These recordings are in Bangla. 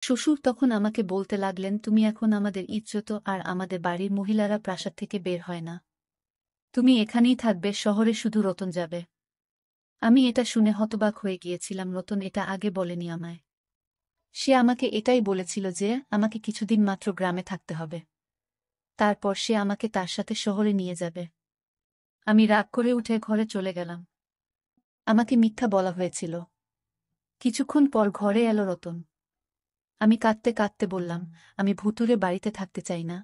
শ্বশুর তখন আমাকে বলতে লাগলেন, তুমি এখন আমাদের ইজ্জত আর আমাদের বাড়ির মহিলারা প্রাসাদ থেকে বের হয় না। তুমি এখানেই থাকবে, শহরে শুধু রতন যাবে। আমি এটা শুনে হতবাক হয়ে গিয়েছিলাম, রতন এটা আগে বলেনি আমায়। সে আমাকে এটাই বলেছিল যে আমাকে কিছুদিন মাত্র গ্রামে থাকতে হবে, তারপর সে আমাকে তার সাথে শহরে নিয়ে যাবে। আমি রাগ করে উঠে ঘরে চলে গেলাম। আমাকে মিথ্যা বলা হয়েছিল। কিছুক্ষণ পর ঘরে এলো রতন। আমি কাঁদতে কাঁদতে বললাম, আমি ভুতুরে বাড়িতে থাকতে চাই না।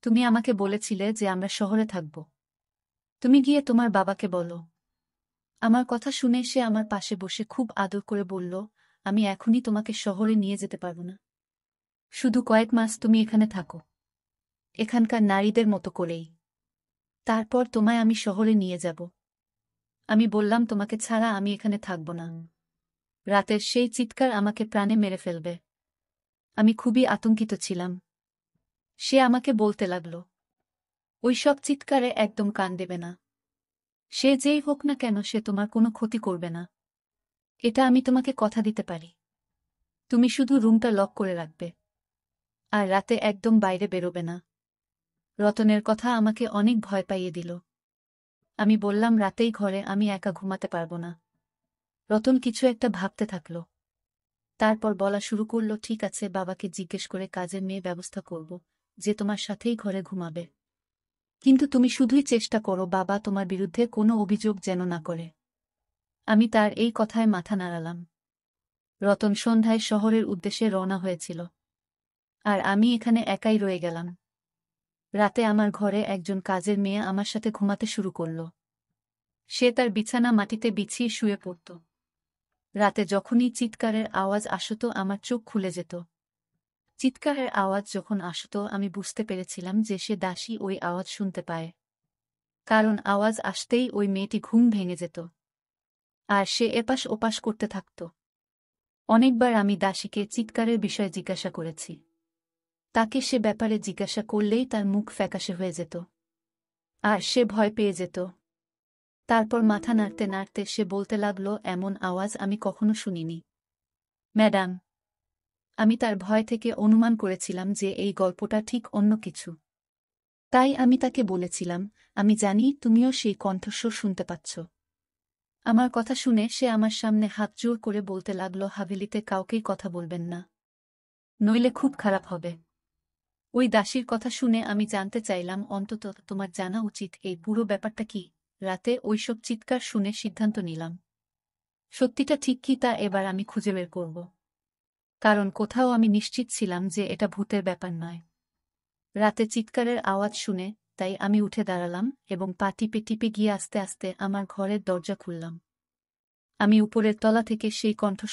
তুমি আমাকে বলেছিলে যে আমরা শহরে থাকব। তুমি গিয়ে তোমার বাবাকে বলো। আমার কথা শুনে সে আমার পাশে বসে খুব আদর করে বলল, আমি এখনই তোমাকে শহরে নিয়ে যেতে পারব না। শুধু কয়েক মাস তুমি এখানে থাকো, এখানকার নারীদের মতো করেই। তারপর তোমায় আমি শহরে নিয়ে যাব। আমি বললাম, তোমাকে ছাড়া আমি এখানে থাকব না। রাতের সেই চিৎকার আমাকে প্রাণে মেরে ফেলবে। আমি খুবই আতঙ্কিত ছিলাম। সে আমাকে বলতে লাগল, ওই সব চিৎকারে একদম কান দেবে না। সে যেই হোক না কেন, সে তোমার কোনো ক্ষতি করবে না। এটা আমি তোমাকে কথা দিতে পারি। তুমি শুধু রুমটা লক করে রাখবে, আর রাতে একদম বাইরে বেরোবে না। রতনের কথা আমাকে অনেক ভয় পাইয়ে দিল। আমি বললাম, রাতেই ঘরে আমি একা ঘুমাতে পারব না। রতন কিছু একটা ভাবতে থাকল। তারপর বলা শুরু করল, ঠিক আছে, বাবাকে জিজ্ঞেস করে কাজের মেয়ে ব্যবস্থা করব, যে তোমার সাথেই ঘরে ঘুমাবে। কিন্তু তুমি শুধুই চেষ্টা করো বাবা তোমার বিরুদ্ধে কোনো অভিযোগ যেন না করে। আমি তার এই কথায় মাথা নাড়ালাম। রতন সন্ধ্যায় শহরের উদ্দেশ্যে রওনা হয়েছিল, আর আমি এখানে একাই রয়ে গেলাম। রাতে আমার ঘরে একজন কাজের মেয়ে আমার সাথে ঘুমাতে শুরু করল। সে তার বিছানা মাটিতে বিছিয়ে শুয়ে পড়ত। রাতে যখনই চিৎকারের আওয়াজ আসত আমার চোখ খুলে যেত। চিৎকারের আওয়াজ যখন আসত আমি বুঝতে পেরেছিলাম যে সে দাসী ওই আওয়াজ শুনতে পায়, কারণ আওয়াজ আসতেই ওই মেয়েটি ঘুম ভেঙে যেত, আর সে এপাশ ওপাশ করতে থাকত। অনেকবার আমি দাসীকে চিৎকারের বিষয়ে জিজ্ঞাসা করেছি। তাকে সে ব্যাপারে জিজ্ঞাসা করলেই তার মুখ ফ্যাকাশে হয়ে যেত, আর সে ভয় পেয়ে যেত। তারপর মাথা নাড়তে নাড়তে সে বলতে লাগল, এমন আওয়াজ আমি কখনো শুনিনি ম্যাডাম। আমি তার ভয় থেকে অনুমান করেছিলাম যে এই গল্পটা ঠিক অন্য কিছু। তাই আমি তাকে বলেছিলাম, আমি জানি তুমিও সেই কণ্ঠস্বর শুনতে পাচ্ছ। আমার কথা শুনে সে আমার সামনে হাত জোর করে বলতে লাগল, হাভেলিতে কাউকেই কথা বলবেন না, নইলে খুব খারাপ হবে। ওই দাসীর কথা শুনে আমি জানতে চাইলাম, অন্তত তোমার জানা উচিত এই পুরো ব্যাপারটা কি। রাতে ওইসব চিৎকার শুনে সিদ্ধান্ত নিলাম, সত্যিটা ঠিক কি তা এবার আমি খুঁজে বের করব। কারণ কোথাও আমি নিশ্চিত ছিলাম যে এটা ভূতের ব্যাপার নয়। রাতে চিৎকারের আওয়াজ শুনে তাই আমি উঠে দাঁড়ালাম এবং পা টিপে টিপে গিয়ে আস্তে আস্তে আমার ঘরের দরজা খুললাম। আমি উপরের তলা থেকে সেই কণ্ঠস্বর